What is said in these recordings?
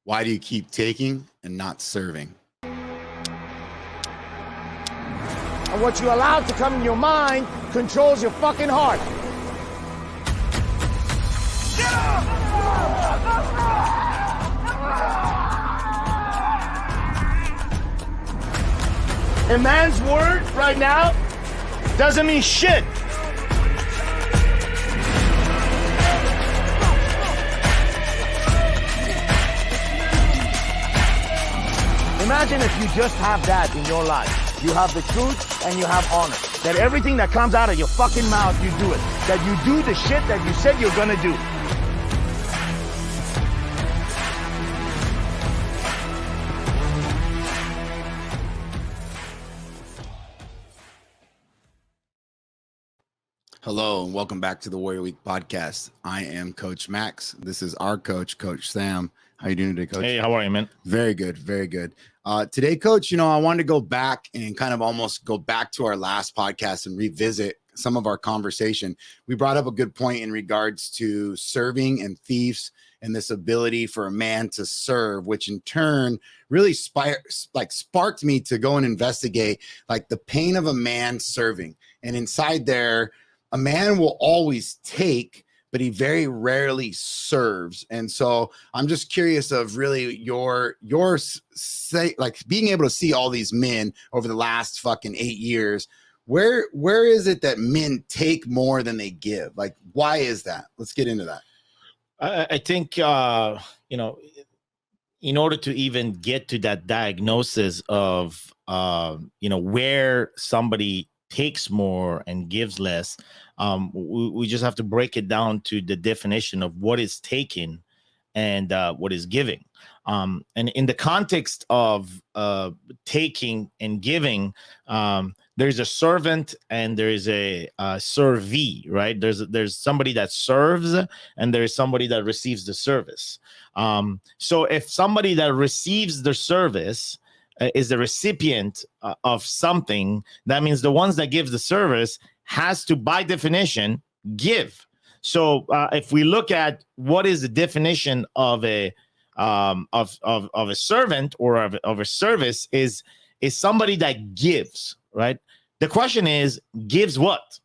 Why do you keep taking and not serving? And what you allow to come in your mind controls your fucking heart. A man's word right now doesn't mean shit. Imagine if you just have that in your life. You have the truth and you have honor. That everything that comes out of your fucking mouth, you do it. That you do the shit that you said you're gonna do. Hello, and welcome back to the Warrior Week podcast. I am Coach Max. This is our coach, Coach Sam. How you doing today, Coach? Hey, how are you, man? Very good, very good. Today, Coach, I wanted to go back and kind of almost go back to our last podcast and revisit some of our conversation. We brought up a good point in regards to serving and thieves and this ability for a man to serve, which in turn really sparked me to go and investigate like the pain of a man serving. And inside there, a man will always take, but he very rarely serves. And so I'm just curious of really your say, like being able to see all these men over the last fucking 8 years. Where is it that men take more than they give? Like, why is that? Let's get into that. I think, in order to even get to that diagnosis of, where somebody takes more and gives less, we just have to break it down to the definition of what is taking and what is giving. And in the context of taking and giving, there's a servant and there's a servee, right? There's somebody that serves and there's somebody that receives the service. So if somebody that receives the service is the recipient of something, that means the ones that give the service has to, by definition, give. So if we look at what is the definition of a servant or of a service is somebody that gives, right? The question is, gives what?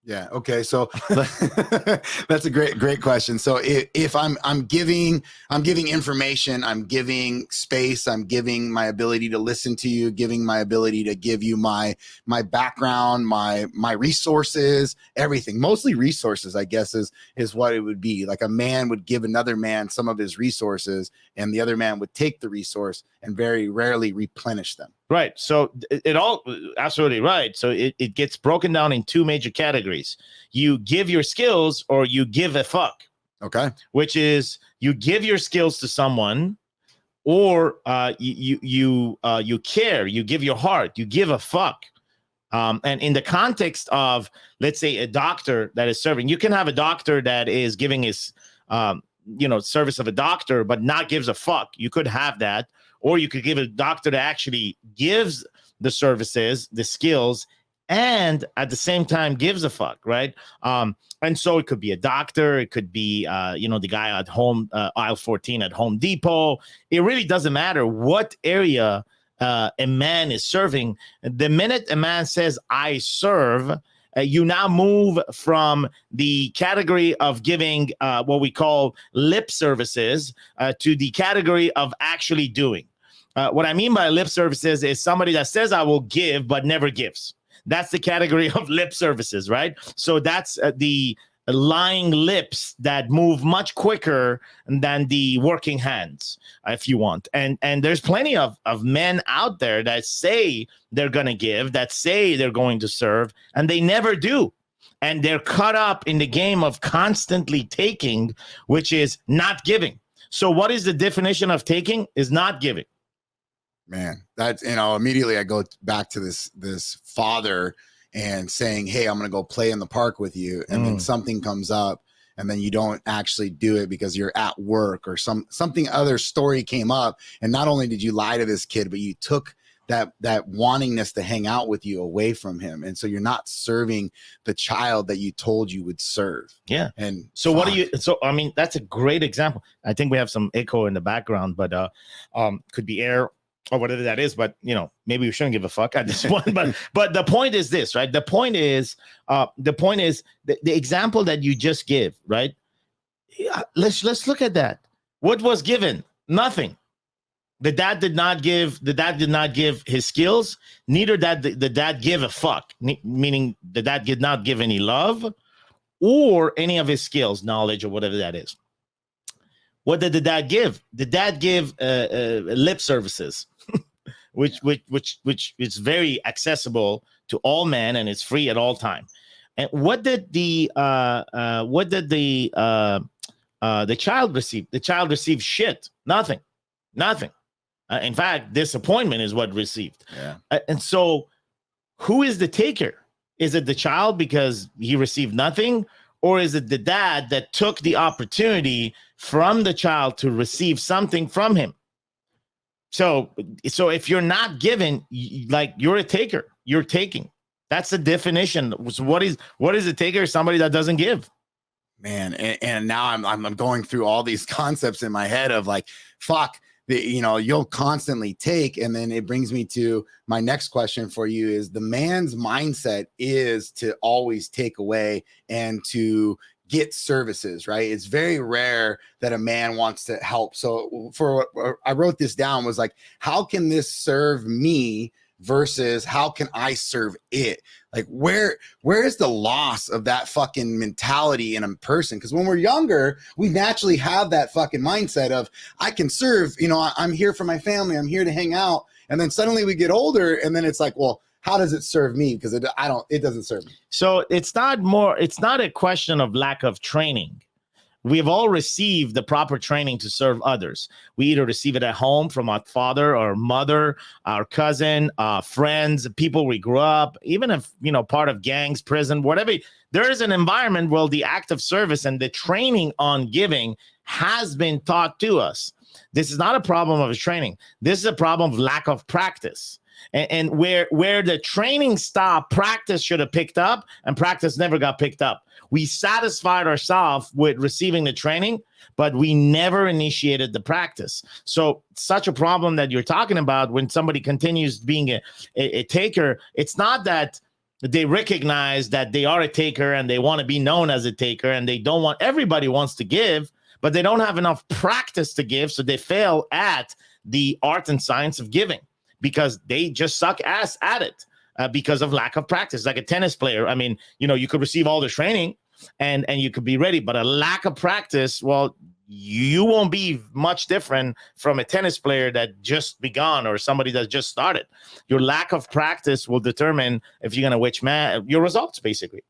Yeah. Okay. So that's a great question. So if I'm giving information, I'm giving space, I'm giving my ability to listen to you, giving my ability to give you my background, my resources, everything, mostly resources, I guess is what it would be. Like a man would give another man some of his resources and the other man would take the resource and very rarely replenish them. Right. So it all absolutely right. So it gets broken down in two major categories. You give your skills or you give a fuck. Okay. Which is you give your skills to someone or you care, you give your heart, you give a fuck. And in the context of, let's say, a doctor that is serving, you can have a doctor that is giving his, service of a doctor, but not gives a fuck. You could have that. Or you could give a doctor that actually gives the services, the skills, and at the same time gives a fuck, right? And so it could be a doctor. It could be, the guy at home, aisle 14 at Home Depot. It really doesn't matter what area a man is serving. The minute a man says, I serve, you now move from the category of giving what we call lip services to the category of actually doing. What I mean by lip services is somebody that says I will give but never gives. That's the category of lip services, right? So that's the lying lips that move much quicker than the working hands, if you want. And there's plenty of men out there that say they're going to give, that say they're going to serve, and they never do. And they're caught up in the game of constantly taking, which is not giving. So what is the definition of taking? Is not giving. Man, that's, immediately I go back to this father and saying, hey, I'm going to go play in the park with you. And then something comes up and then you don't actually do it because you're at work or something other story came up. And not only did you lie to this kid, but you took that wantingness to hang out with you away from him. And so you're not serving the child that you told you would serve. Yeah. And so what do you, so, I mean, that's a great example. I think we have some echo in the background, but could be air or whatever that is, but you know, maybe we shouldn't give a fuck at this point, but the point is this, right? The point is the example that you just give, right? Yeah, let's look at that. What was given? Nothing. The dad did not give his skills. Neither did the dad give a fuck, meaning the dad did not give any love or any of his skills, knowledge, or whatever that is. What did the dad give? The dad give lip services, which is very accessible to all men and it's free at all time. And what did the child receive? The child received shit. Nothing. In fact, disappointment is what received. Yeah. And so who is the taker? Is it the child because he received nothing? Or is it the dad that took the opportunity from the child to receive something from him? So if you're not given, like, you're a taker, you're taking. That's the definition. So what is a taker? Somebody that doesn't give. Man, and now I'm going through all these concepts in my head of like, fuck, you'll constantly take. And then it brings me to my next question for you is the man's mindset is to always take away and to get services, right? It's very rare that a man wants to help. So I wrote this down, was like, how can this serve me versus how can I serve it? Like, where is the loss of that fucking mentality in a person? Because when we're younger, we naturally have that fucking mindset of, I can serve, I'm here for my family, I'm here to hang out. And then suddenly we get older and then it's like, well, how does it serve me? Because it doesn't serve me. So it's not a question of lack of training. We've all received the proper training to serve others. We either receive it at home from our father or mother, our cousin, friends, people we grew up, even if, part of gangs, prison, whatever. There is an environment where the act of service and the training on giving has been taught to us. This is not a problem of training. This is a problem of lack of practice. And where the training stopped, practice should have picked up, and practice never got picked up. We satisfied ourselves with receiving the training, but we never initiated the practice. So such a problem that you're talking about when somebody continues being a taker, it's not that they recognize that they are a taker and they want to be known as a taker and everybody wants to give, but they don't have enough practice to give, so they fail at the art and science of giving because they just suck ass at it. Because of lack of practice, like a tennis player. I mean, you could receive all the training and you could be ready, but a lack of practice, well, you won't be much different from a tennis player that just begun or somebody that just started. Your lack of practice will determine if you're going to your results, basically.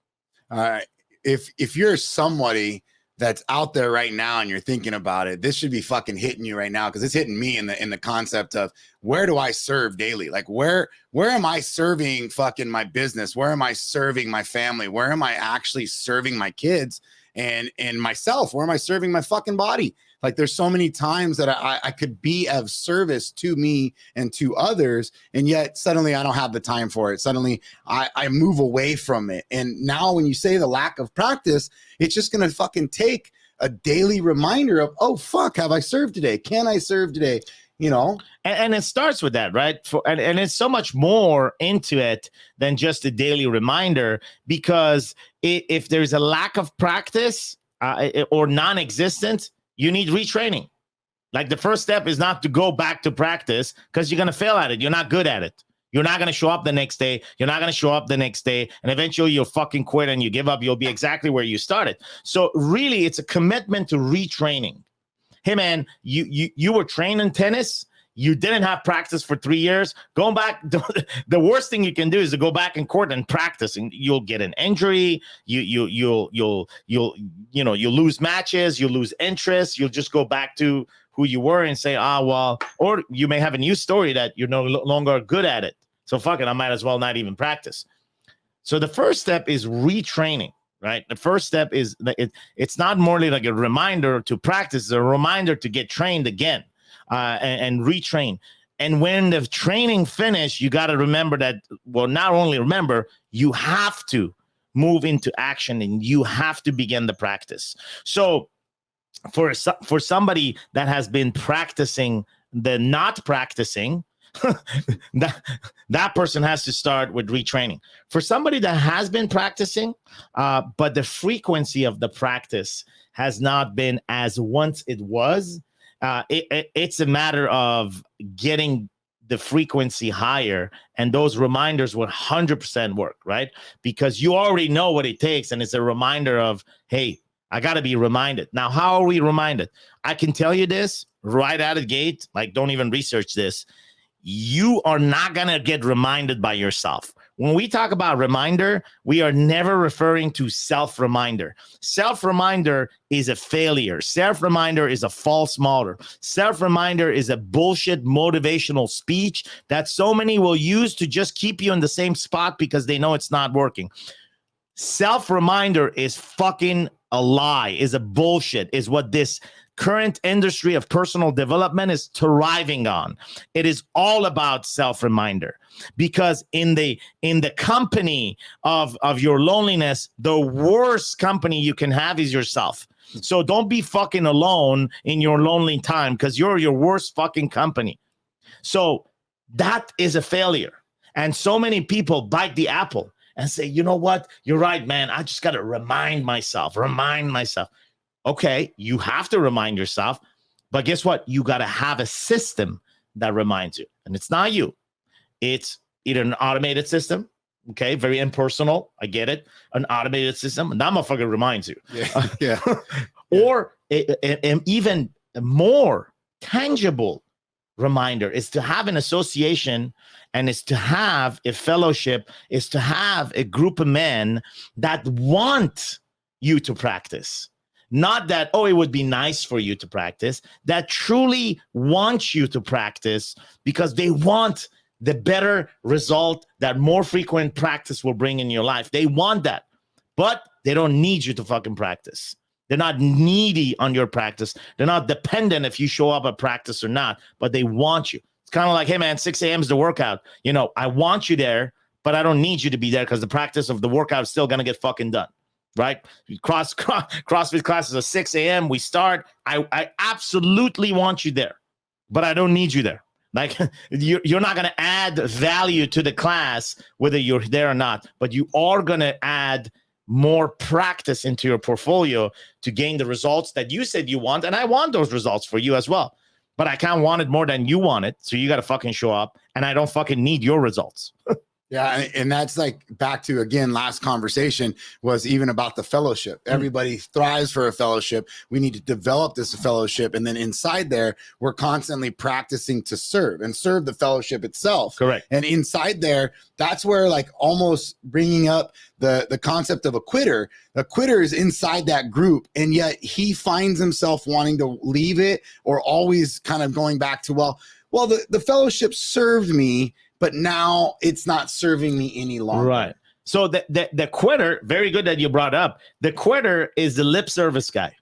All right. If you're somebody that's out there right now and you're thinking about it, this should be fucking hitting you right now, because it's hitting me in the concept of, where do I serve daily? Like, where am I serving fucking my business? Where am I serving my family? Where am I actually serving my kids and myself? Where am I serving my fucking body? Like, there's so many times that I could be of service to me and to others, and yet suddenly I don't have the time for it. Suddenly I move away from it. And now when you say the lack of practice, it's just going to fucking take a daily reminder of, oh, fuck, have I served today? Can I serve today? And it starts with that, right? And it's so much more into it than just a daily reminder, because if there's a lack of practice or non-existent, you need retraining. Like, the first step is not to go back to practice, because you're going to fail at it. You're not good at it. You're not going to show up the next day. You're not going to show up the next day. And eventually you'll fucking quit and you give up. You'll be exactly where you started. So really, it's a commitment to retraining. Hey, man, you were trained in tennis. You didn't have practice for 3 years. Going back, the worst thing you can do is to go back in court and practice, and you'll get an injury. You'll lose matches. You'll lose interest. You'll just go back to who you were and say, well, or you may have a new story that you're no longer good at it. So fuck it, I might as well not even practice. So the first step is retraining. Right. The first step is it's not merely like a reminder to practice, it's a reminder to get trained again and retrain. And when the training finished, you got to remember that, well, not only remember, you have to move into action and you have to begin the practice. So for somebody that has been practicing the not practicing, that person has to start with retraining. For somebody that has been practicing, but the frequency of the practice has not been as once it was, it's a matter of getting the frequency higher, and those reminders will 100% work, right? Because you already know what it takes, and it's a reminder of, hey, I got to be reminded. Now, how are we reminded? I can tell you this right out of the gate, like, don't even research this. You are not going to get reminded by yourself. When we talk about reminder, we are never referring to self-reminder. Self-reminder is a failure. Self-reminder is a false model. Self-reminder is a bullshit motivational speech that so many will use to just keep you in the same spot because they know it's not working. Self-reminder is fucking a lie, is a bullshit, is what this current industry of personal development is thriving on. It is all about self-reminder, because in the company of your loneliness, the worst company you can have is yourself. So don't be fucking alone in your lonely time, because you're your worst fucking company. So that is a failure. And so many people bite the apple and say, you know what? You're right, man. I just got to remind myself. Okay, you have to remind yourself, but guess what? You got to have a system that reminds you. And it's not you. It's either an automated system, okay, very impersonal, I get it, an automated system, and that motherfucker reminds you. Yeah. Or an even more tangible reminder is to have an association, and is to have a fellowship, is to have a group of men that want you to practice. Not that, oh, it would be nice for you to practice, that truly want you to practice because they want the better result that more frequent practice will bring in your life. They want that, but they don't need you to fucking practice. They're not needy on your practice. They're not dependent if you show up at practice or not, but they want you. It's kind of like, hey, man, 6 a.m. is the workout. You know, I want you there, but I don't need you to be there because the practice of the workout is still going to get fucking done. Right? CrossFit classes at 6 a.m. We start. I absolutely want you there, but I don't need you there. Like, you're not going to add value to the class, whether you're there or not, but you are going to add more practice into your portfolio to gain the results that you said you want. And I want those results for you as well, but I can't want it more than you want it. So you got to fucking show up, and I don't fucking need your results. Yeah, and that's like back to, again, last conversation was even about the fellowship. Everybody thrives for a fellowship. We need to develop this fellowship. And then inside there, we're constantly practicing to serve the fellowship itself. Correct. And inside there, that's where, like, almost bringing up the concept of a quitter. The quitter is inside that group, and yet he finds himself wanting to leave it, or always kind of going back to, well, the fellowship served me, but now it's not serving me any longer. Right. So the quitter, very good that you brought up. The quitter is the lip service guy.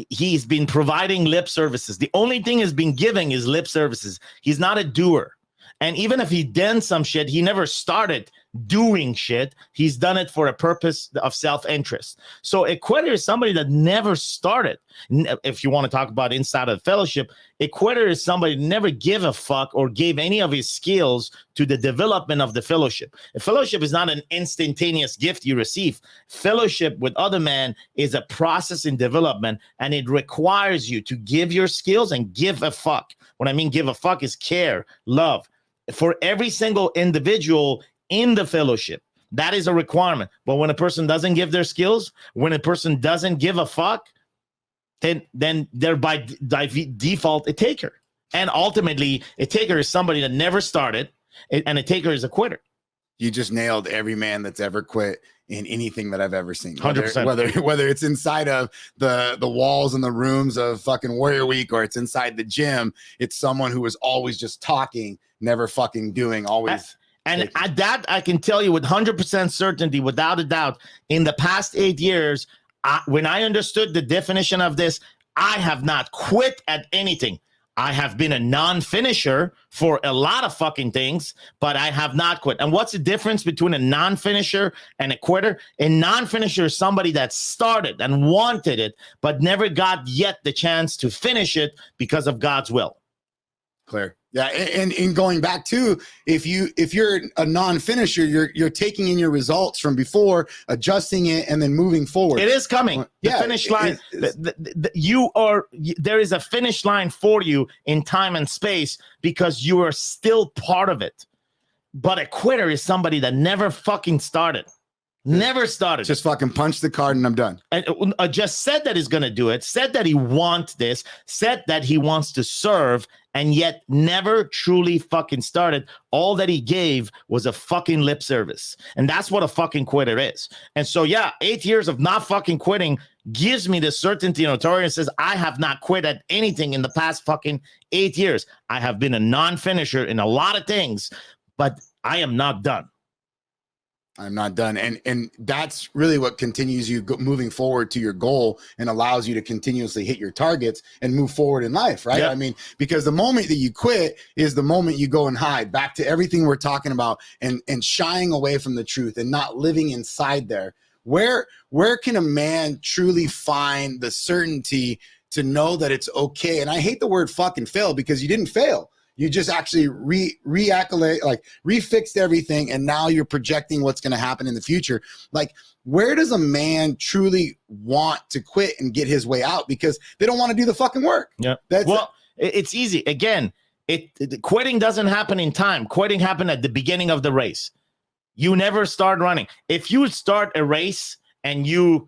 He's been providing lip services. The only thing he's been giving is lip services. He's not a doer. And even if he done some shit, he never started doing shit. He's done it for a purpose of self-interest. So a quitter is somebody that never started. If you want to talk about inside of the fellowship, a quitter is somebody who never gave a fuck or gave any of his skills to the development of the fellowship. A fellowship is not an instantaneous gift you receive. Fellowship with other men is a process in development, and it requires you to give your skills and give a fuck. What I mean give a fuck is care, love. For every single individual in the fellowship, that is a requirement. But when a person doesn't give their skills, when a person doesn't give a fuck, then they're by default a taker. And ultimately, a taker is somebody that never started, and a taker is a quitter. You just nailed every man that's ever quit in anything that I've ever seen. 100%. Whether it's inside of the walls and the rooms of fucking Warrior Week, or it's inside the gym, it's someone who was always just talking, never fucking doing, always. And that I can tell you with 100% certainty, without a doubt, in the past 8 years, when I understood the definition of this, I have not quit at anything. I have been a non-finisher for a lot of fucking things, but I have not quit. And what's the difference between a non-finisher and a quitter? A non-finisher is somebody that started and wanted it, but never got yet the chance to finish it because of God's will. Clear. Yeah, and going back to if you're a non-finisher, you're taking in your results from before, adjusting it, and then moving forward. It is coming. The finish line. There is a finish line for you in time and space because you are still part of it. But a quitter is somebody that never fucking started. Never started. Just fucking punch the card and I'm done. And just said that he's going to do it, said that he wants this, said that he wants to serve, and yet never truly fucking started. All that he gave was a fucking lip service. And that's what a fucking quitter is. And so, yeah, 8 years of not fucking quitting gives me the certainty and authority and says, I have not quit at anything in the past fucking 8 years. I have been a non-finisher in a lot of things, but I am not done. I'm not done. And that's really what continues you moving forward to your goal and allows you to continuously hit your targets and move forward in life, right? Yep. I mean, because the moment that you quit is the moment you go and hide, back to everything we're talking about, and shying away from the truth and not living inside there. Where can a man truly find the certainty to know that it's okay? And I hate the word fucking fail, because you didn't fail. You just actually re-accolade, like refixed everything, and now you're projecting what's going to happen in the future. Like, where does a man truly want to quit and get his way out? Because they don't want to do the fucking work. Yeah. It's easy. Again, quitting doesn't happen in time. Quitting happened at the beginning of the race. You never start running. If you start a race and you,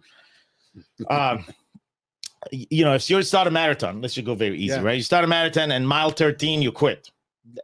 if you start a marathon, let's just go very easy, right? You start a marathon and mile 13, you quit.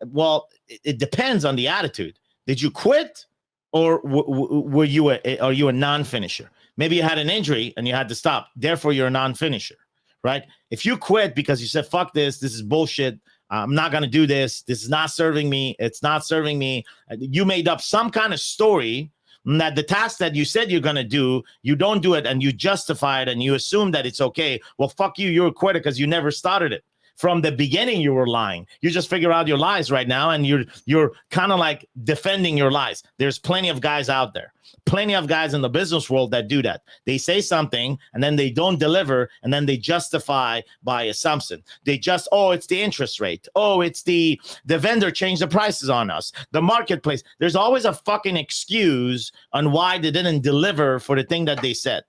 Well, it depends on the attitude. Did you quit, or are you a non-finisher? Maybe you had an injury and you had to stop. Therefore, you're a non-finisher, right? If you quit because you said, fuck this is bullshit, I'm not going to do this. This is not serving me. It's not serving me. You made up some kind of story that the task that you said you're going to do, you don't do it, and you justify it and you assume that it's okay. Well, fuck you. You're a quitter because you never started it. From the beginning, you were lying. You just figure out your lies right now, and you're kind of like defending your lies. There's plenty of guys out there, plenty of guys in the business world that do that. They say something, and then they don't deliver, and then they justify by assumption. They just, it's the interest rate. Oh, it's the vendor changed the prices on us. The marketplace. There's always a fucking excuse on why they didn't deliver for the thing that they said.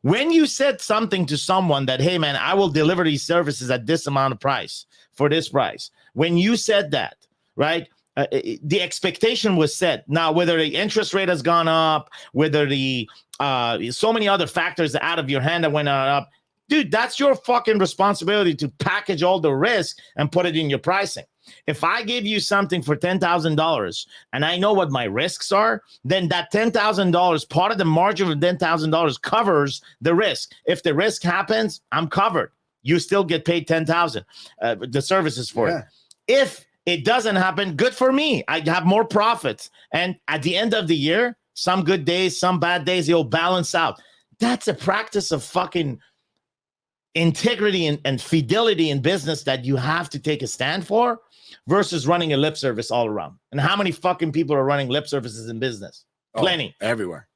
When you said something to someone that, hey, man, I will deliver these services at this amount of price for this price. When you said that, right, the expectation was set. Now, whether the interest rate has gone up, whether the so many other factors out of your hand that went up, dude, that's your fucking responsibility to package all the risk and put it in your pricing. If I give you something for $10,000 and I know what my risks are, then that $10,000, part of the margin of $10,000 covers the risk. If the risk happens, I'm covered. You still get paid $10,000, the services for it. If it doesn't happen, good for me. I have more profits. And at the end of the year, some good days, some bad days, it'll balance out. That's a practice of fucking integrity and fidelity in business that you have to take a stand for, versus running a lip service all around. And how many fucking people are running lip services in business? Plenty. Everywhere.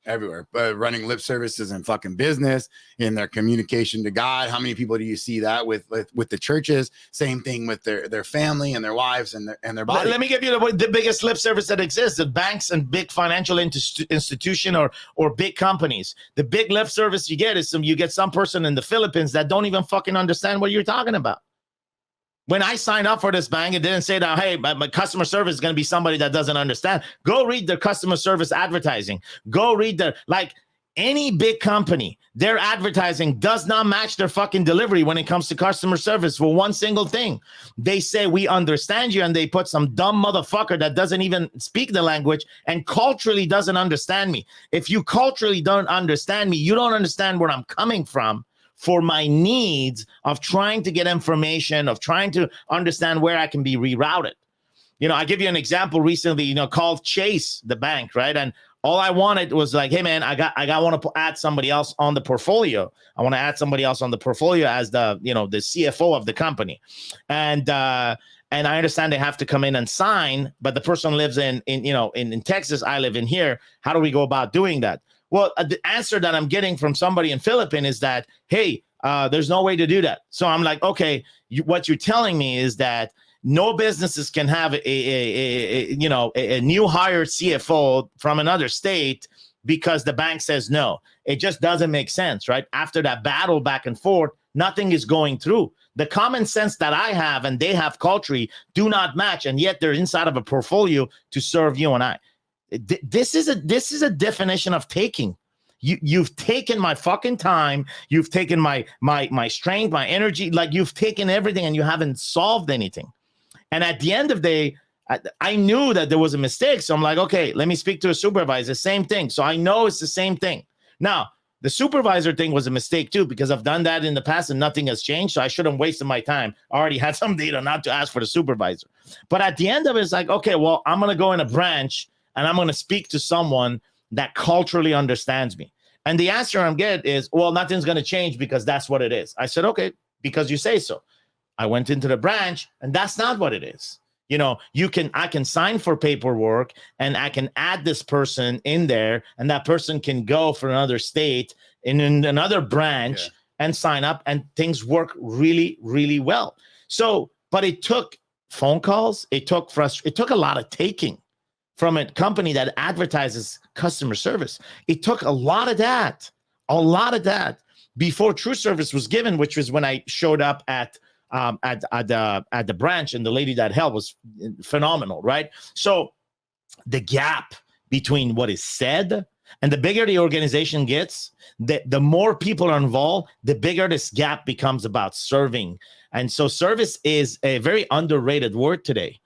But running lip services in fucking business, in their communication to God. How many people do you see that with the churches? Same thing with their family and their wives and their body. Let me give you the biggest lip service that exists: the banks and big financial institution or big companies. The big lip service you get is you get some person in the Philippines that don't even fucking understand what you're talking about. When I signed up for this bank, it didn't say that, hey, my customer service is going to be somebody that doesn't understand. Go read their customer service advertising. Go read any big company, their advertising does not match their fucking delivery when it comes to customer service for one single thing. They say, we understand you, and they put some dumb motherfucker that doesn't even speak the language and culturally doesn't understand me. If you culturally don't understand me, you don't understand where I'm coming from for my needs of trying to get information, of trying to understand where I can be rerouted. I give you an example recently, called Chase, the bank, right? And All I wanted was like, hey man, I want to add somebody else on the portfolio. I want to add somebody else on the portfolio as the CFO of the company, and I understand they have to come in and sign, but the person lives in Texas. I live in here. How do we go about doing that? Well, the answer that I'm getting from somebody in Philippines is that, hey, there's no way to do that. So I'm like, okay, what you're telling me is that no businesses can have a new hired CFO from another state because the bank says no. It just doesn't make sense, right? After that battle back and forth, nothing is going through. The common sense that I have and they have culturally do not match, and yet they're inside of a portfolio to serve you and I. This is a definition of taking. You've taken my fucking time. You've taken my strength, my energy. Like, you've taken everything and you haven't solved anything. And at the end of the day, I knew that there was a mistake. So I'm like, okay, let me speak to a supervisor. Same thing. So I know it's the same thing. Now, the supervisor thing was a mistake too, because I've done that in the past and nothing has changed. So I shouldn't waste my time. I already had some data not to ask for the supervisor. But at the end of it, it's like, okay, well, I'm going to go in a branch and I'm going to speak to someone that culturally understands me. And the answer I'm getting is, well, nothing's going to change because that's what it is. I said, okay, because you say so. I went into the branch and that's not what it is. I can sign for paperwork and I can add this person in there, and that person can go for another state in another branch and sign up, and things work really, really well. So, but it took phone calls. It took a lot of taking from a company that advertises customer service. It took a lot of that before true service was given, which was when I showed up at the branch, and the lady that helped was phenomenal, right? So the gap between what is said and the bigger the organization gets, the more people are involved, the bigger this gap becomes about serving. And so service is a very underrated word today.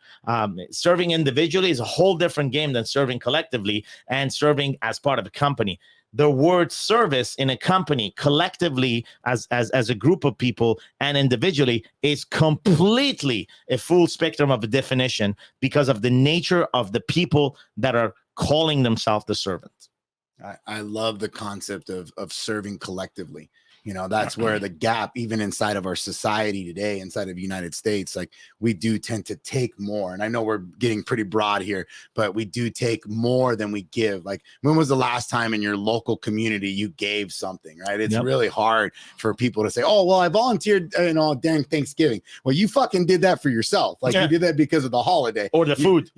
Serving individually is a whole different game than serving collectively and serving as part of a company. The word service in a company collectively as a group of people and individually is completely a full spectrum of a definition because of the nature of the people that are calling themselves the servant. I love the concept of serving collectively. That's where the gap, even inside of our society today, inside of the United States, like, we do tend to take more. And I know we're getting pretty broad here, but we do take more than we give. Like, when was the last time in your local community you gave something, right? It's really hard for people to say, oh, well, I volunteered, during Thanksgiving. Well, you fucking did that for yourself. Like, you did that because of the holiday. Or the food.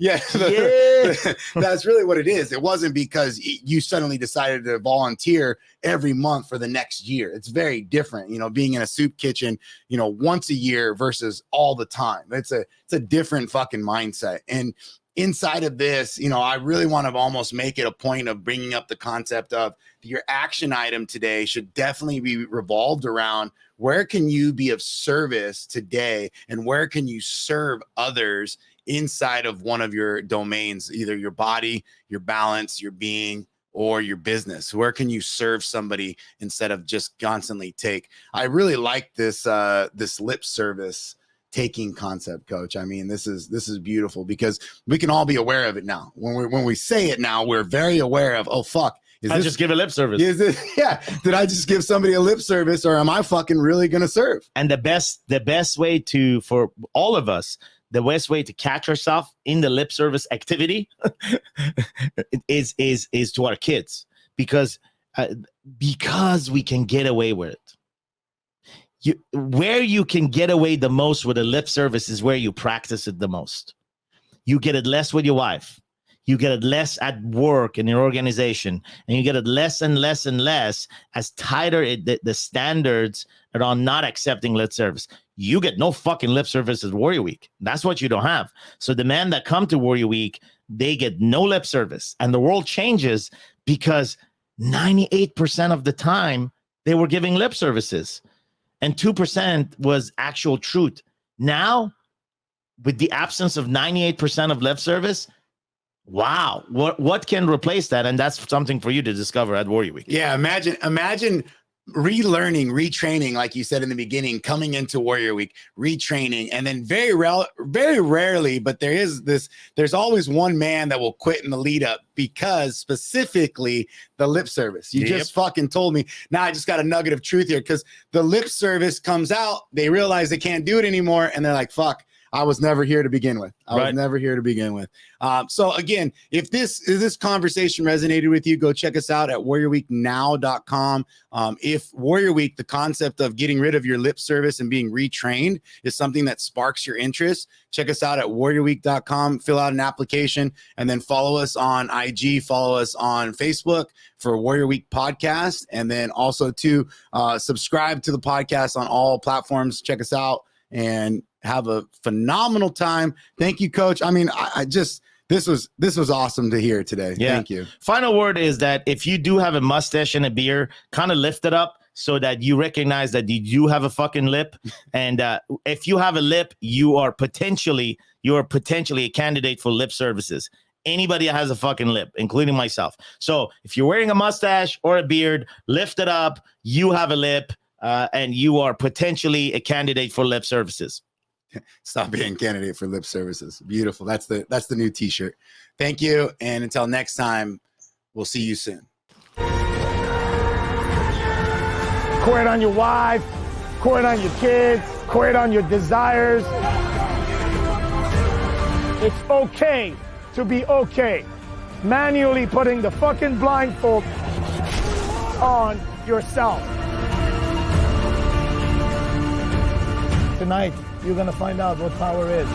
That's really what it is. It wasn't because you suddenly decided to volunteer every month for the next year. It's very different, being in a soup kitchen, once a year versus all the time. It's a different fucking mindset. And inside of this, I really want to almost make it a point of bringing up the concept of your action item today should definitely be revolved around where can you be of service today and where can you serve others inside of one of your domains, either your body, your balance, your being, or your business. Where can you serve somebody instead of just constantly take? I really like this lip service taking concept, Coach. I mean, this is beautiful because we can all be aware of it now. When we say it now, we're very aware of, oh fuck, I just give a lip service. Did I just give somebody a lip service, or am I fucking really gonna serve? And the best way for all of us, the best way to catch ourselves in the lip service activity is to our kids, because we can get away with it. Where you can get away the most with a lip service is where you practice it the most. You get it less with your wife. You get it less at work in your organization, and you get it less and less and less as tighter the standards around not accepting lip service. You get no fucking lip service at Warrior Week. That's what you don't have. So the men that come to Warrior Week, they get no lip service, and the world changes because 98% of the time they were giving lip services, and 2% was actual truth. Now, with the absence of 98% of lip service, wow, what can replace that? And that's something for you to discover at Warrior Week. Yeah, imagine relearning, retraining, like you said in the beginning, coming into Warrior Week, retraining, and then very rarely, but there's always one man that will quit in the lead up because specifically the lip service. You just fucking told me. Now I just got a nugget of truth here, because the lip service comes out, they realize they can't do it anymore, and they're like, fuck, I was never here to begin with. So again, if this conversation resonated with you, go check us out at warriorweeknow.com. If Warrior Week, the concept of getting rid of your lip service and being retrained, is something that sparks your interest, check us out at warriorweek.com, fill out an application, and then follow us on IG, follow us on Facebook for Warrior Week podcast. And then also to subscribe to the podcast on all platforms. Check us out and have a phenomenal time. Thank you, Coach. I mean, this was awesome to hear today. Yeah. Thank you. Final word is that if you do have a mustache and a beard, kind of lift it up so that you recognize that you do have a fucking lip. And if you have a lip, you are potentially a candidate for lip services. Anybody that has a fucking lip, including myself. So if you're wearing a mustache or a beard, lift it up. You have a lip, and you are potentially a candidate for lip services. Stop being a candidate for lip services. Beautiful. That's the new t-shirt. Thank you. And until next time, we'll see you soon. Quit on your wife, quit on your kids, quit on your desires. It's okay to be okay. Manually putting the fucking blindfold on yourself. Tonight, you're gonna find out what power is.